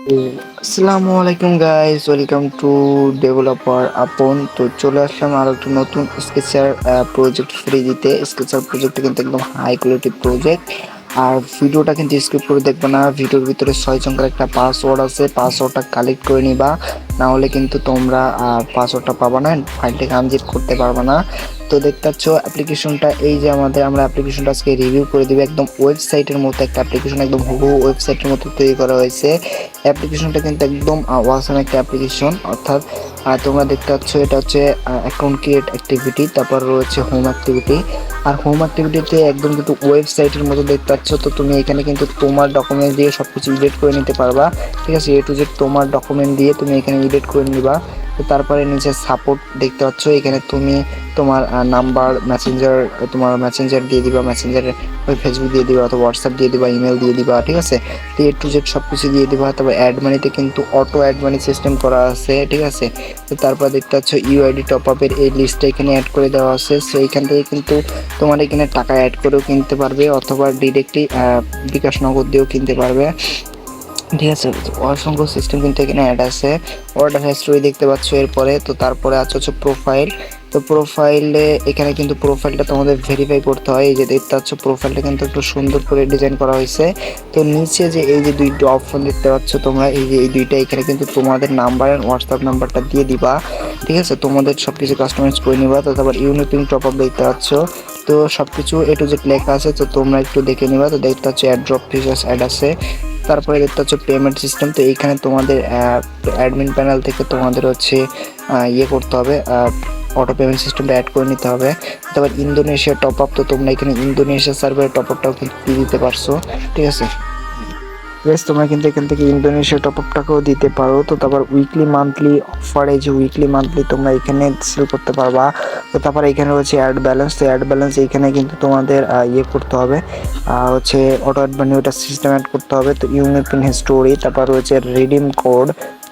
আসসালামু আলাইকুম guys, welcome to developer আপন। তো চলে আসলাম আর একটা নতুন স্কেচার প্রজেক্ট ফ্রি দিতে। স্কেচার প্রজেক্টটা কিন্তু একদম হাই কোয়ালিটি প্রজেক্ট। আর ভিডিওটা কিন্তু স্কিপ করে দেখবে না। ভিডিওর ভিতরে 6 সংখ্যার একটা পাসওয়ার্ড আছে, পাসওয়ার্ডটা কালেক্ট করে নিবা, না হলে কিন্তু তোমরা পাসওয়ার্ডটা পাবা না, ফাইলটাকে আনজিপ করতে পারবে না। তো দেখতে পাচ্ছ অ্যাপ্লিকেশনটা, এই যে আমরা অ্যাপ্লিকেশনটা আজকে রিভিউ করে দিব। একদম ওয়েবসাইটের মতো একটা অ্যাপ্লিকেশন, একদম হুবহু ওয়েবসাইটের মতো তৈরি করা হয়েছে। অ্যাপ্লিকেশনটা কিন্তু একদম ওয়াসাম একটা অ্যাপ্লিকেশন। অর্থাৎ তোমরা দেখতে পাচ্ছ এটা হচ্ছে অ্যাকাউন্ট ক্রিয়েট অ্যাক্টিভিটি, তারপর রয়েছে হোম অ্যাক্টিভিটি। আর হোম অ্যাক্টিভিটিতে একদম কিন্তু ওয়েবসাইটের মতো দেখতে পাচ্ছ। তো তুমি এখানে কিন্তু তোমার ডকুমেন্ট দিয়ে সব কিছু এডিট করে নিতে পারবা। ঠিক আছে, এ টু জেড তোমার ডকুমেন্ট দিয়ে তুমি এখানে এডিট করে নিবা। তো তারপরে নিচে সাপোর্ট দেখতে পাচ্ছ, এখানে তুমি তোমার নাম্বার, মেসেঞ্জার দিয়ে দিবা, মেসেঞ্জারে ওই ফেসবুক দিয়ে দিবা অথবা হোয়াটসঅ্যাপ দিয়ে দিবা, ইমেল দিয়ে দিবা। ঠিক আছে, তো এ টু জেড সব কিছু দিয়ে দিবা। তারপর অ্যাড মানিতে কিন্তু অটো অ্যাড মানি সিস্টেম করা আছে। ঠিক আছে, তো তারপর দেখতে পাচ্ছ ইউআইডি টপ আপের এই লিস্টটা এখানে অ্যাড করে দেওয়া আছে। সো এইখান থেকে কিন্তু তোমার এখানে টাকা অ্যাড করেও কিনতে পারবে অথবা ডিরেক্টলি বিকাশ নগদ দিয়েও কিনতে পারবে। ঠিক আছে, অসংখ্য সিস্টেম কিন্তু এখানে অ্যাড আছে। অর্ডার হিস্ট্রি দেখতে পাচ্ছ এরপরে। তো তারপরে হচ্ছে প্রোফাইল। তো প্রোফাইলে এখানে কিন্তু প্রোফাইলটা তোমাদের ভেরিফাই করতে হয়। এই যে দেখতে পাচ্ছ প্রোফাইলটা কিন্তু একটু সুন্দর করে ডিজাইন করা হয়েছে। তো নিচে যে এই যে দুইটা অপশন দেখতে পাচ্ছ তোমরা, এই যে এই দুইটা, এখানে কিন্তু তোমাদের নাম্বার অ্যান্ড হোয়াটসঅ্যাপ নাম্বারটা দিয়ে দিবা। ঠিক আছে, তোমাদের সব কিছু কাস্টমাইজ করে নিবা। তো তারপর ইউনিপিং টপ আপ দেখতে পাচ্ছ। তো সব কিছু এ টু জেড লেখা আছে, তো তোমরা একটু দেখে নিবা। তো দেখতে পাচ্ছ অ্যাড্রপ ফিচার্স অ্যাড আছে। তারপরে দেখতে হচ্ছে পেমেন্ট সিস্টেম। তো এইখানে তোমাদের অ্যাডমিন প্যানেল থেকে তোমাদের হচ্ছে ইয়ে করতে হবে, অটো পেমেন্ট সিস্টেমটা অ্যাড করে নিতে হবে। তারপর ইন্দোনেশিয়া টপ আপ, তো তোমরা এখানে ইন্দোনেশিয়া সার্ভারের টপ আপটাও কিন্তু দিয়ে দিতে পারছো। ঠিক আছে, বেশ, তোমরা কিন্তু এখান থেকে ইন্দোনেশিয়া টপ আপটাকেও দিতে পারো। তো তারপর উইকলি মান্থলি অফার, এই যে উইকলি মান্থলি তোমরা এখানে সেল করতে পারবা। তো তারপর এখানে রয়েছে অ্যাড ব্যালেন্স। তো অ্যাড ব্যালেন্স এইখানে কিন্তু তোমাদের ইয়ে করতে হবে, হচ্ছে অটো অ্যাড মানি, ওটা সিস্টেম অ্যাড করতে হবে। তো ইউনিপিন হিস্টোরি, তারপর রয়েছে রিডিম কোড,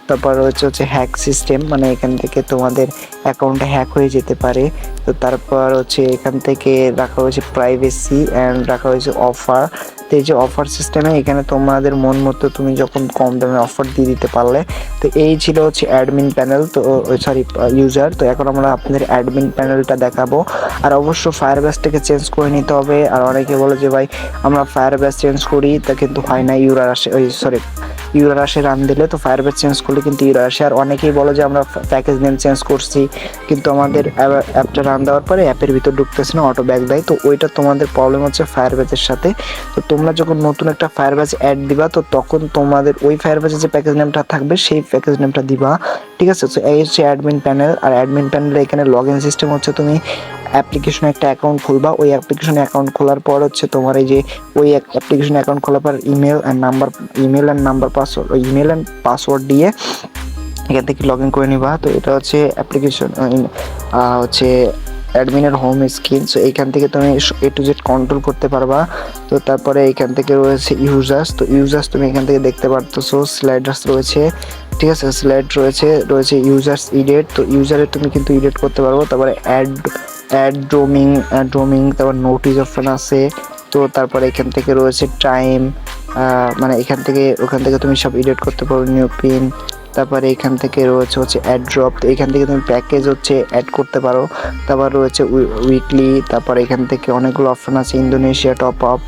তারপর হচ্ছে হ্যাক সিস্টেম, মানে এখান থেকে তোমাদের অ্যাকাউন্টে হ্যাক হয়ে যেতে পারে। তো তারপর হচ্ছে এখান থেকে রাখা হয়েছে প্রাইভেসি অ্যান্ড রাখা হয়েছে অফার। তো এই যে অফার সিস্টেমে এখানে তোমাদের মন মতো তুমি যখন কম দামে অফার দিয়ে দিতে পারলে। তো এই ছিল হচ্ছে অ্যাডমিন প্যানেল, তো সরি ইউজার। তো এখন আমরা আপনাদের অ্যাডমিন প্যানেলটা দেখাবো। আর অবশ্য ফায়ার ব্যাসটাকে চেঞ্জ করে নিতে হবে। আর অনেকে বলে যে ভাই আমরা ফায়ার ব্যাস চেঞ্জ করি, তা কিন্তু হয় না। ইউরার আসে রান দিলে, তো ফায়ার ব্যাস চেঞ্জ করলে কিন্তু ইউরার আসে। আর অনেকেই বলে যে আমরা প্যাকেজ নেম চেঞ্জ করছি, কিন্তু আমাদের অ্যাপটা রান দেওয়ার পরে অ্যাপের ভিতর ঢুকতেছে না, অটো ব্যাক দেয়। তো ওইটা তোমাদের প্রবলেম হচ্ছে ফায়ার ব্যাচের সাথে। তো তোমরা যখন নতুন একটা ফায়ার ব্যাচ অ্যাড দিবা, তো তখন তোমাদের ওই ফায়ার ব্যাচের যে প্যাকেজ নেমটা থাকবে সেই প্যাকেজ নেমটা দিবা। ঠিক আছে, তো এই হচ্ছে অ্যাডমিন প্যানেল। আর অ্যাডমিন প্যানেলে এখানে লগ ইন সিস্টেম হচ্ছে, তুমি অ্যাপ্লিকেশনে একটা অ্যাকাউন্ট খুলবা। ওই অ্যাপ্লিকেশনে অ্যাকাউন্ট খোলার পর হচ্ছে তোমার এই যে ওই অ্যাপ্লিকেশনে অ্যাকাউন্ট খোলার পর ইমেল অ্যান্ড পাসওয়ার্ড দিয়ে এখান থেকে লগ ইন করে নিবা। তো এটা হচ্ছে অ্যাপ্লিকেশন হচ্ছে অ্যাডমিনের হোম স্ক্রিন। সো এইখান থেকে তুমি এ টু জেড কন্ট্রোল করতে পারবা। তো তারপরে এইখান থেকে রয়েছে ইউজার্স। তো ইউজার্স তুমি এখান থেকে দেখতে পারতেছো, স্লাইডার্স রয়েছে। ঠিক আছে, স্লাইড রয়েছে ইউজার্স এডিট। তো ইউজারে তুমি কিন্তু এডিট করতে পারবো। তারপরে অ্যাড ড্রোমিং, তারপর নোটিস অপশন আছে। তো তারপরে এখান থেকে রয়েছে টাইম, মানে ওখান থেকে তুমি সব এডিট করতে পারো, নিউ পিন। তারপরে এখান থেকে রয়েছে হচ্ছে অ্যাড ড্রপ। তো এখান থেকে তুমি প্যাকেজ হচ্ছে অ্যাড করতে পারো। তারপর রয়েছে উইকলি। তারপর এখান থেকে অনেকগুলো অপশন আছে, ইন্দোনেশিয়া টপ আপ।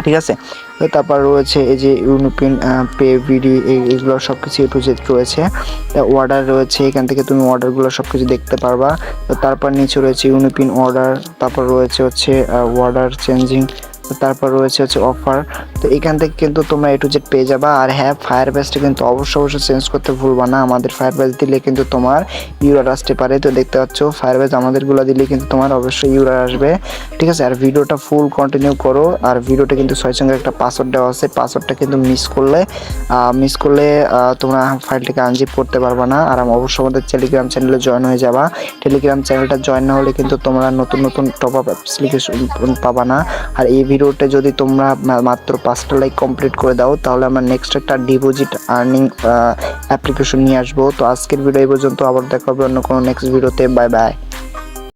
ঠিক আছে, তো তারপর রয়েছে এই যে ইউনিপিন পে ভিডি, এইগুলো সব কিছু এ টু জেড রয়েছে। অর্ডার রয়েছে, এখান থেকে তুমি অর্ডারগুলো সব কিছু দেখতে পারবা। তো তারপর নিচে রয়েছে ইউনিপিন অর্ডার, তারপর রয়েছে হচ্ছে অর্ডার চেঞ্জিং, তারপর রয়েছে হচ্ছে অফার। তো এখান থেকে কিন্তু তোমরা এ টু জেড পেয়ে যাবা। আর হ্যাঁ, ফায়ার ব্যাসটা কিন্তু অবশ্যই চেঞ্জ করতে ভুলবা না। আমাদের ফায়ার ব্যাস দিলে কিন্তু তোমার ইউরার আসতে পারে। তো দেখতে পাচ্ছ ফায়ার ব্যাস আমাদেরগুলো দিলে কিন্তু তোমার অবশ্যই ইউরার আসবে। ঠিক আছে, আর ভিডিওটা ফুল কন্টিনিউ করো। আর ভিডিওটা কিন্তু 6 সংখ্যার একটা পাসওয়ার্ড দেওয়া আছে। পাসওয়ার্ডটা কিন্তু মিস করলে তোমরা ফাইলটাকে আনজিপ করতে পারবা না। আর অবশ্যই আমাদের টেলিগ্রাম চ্যানেলে জয়েন হয়ে যাবা। টেলিগ্রাম চ্যানেলটা জয়েন না হলে কিন্তু তোমরা নতুন টপ আপ অ্যাপ্লিকেশন পাবা না। আর এই ভিডিওটা যদি তোমরা মাত্র 5টা লাইক কমপ্লিট করে দাও, তাহলে আমরা নেক্সট একটা ডিপোজিট আর্নিং অ্যাপ্লিকেশন নিয়ে আসবো। তো আজকের ভিডিও এই পর্যন্ত, আবার দেখা হবে অন্য কোনো নেক্সট ভিডিওতে। Bye bye.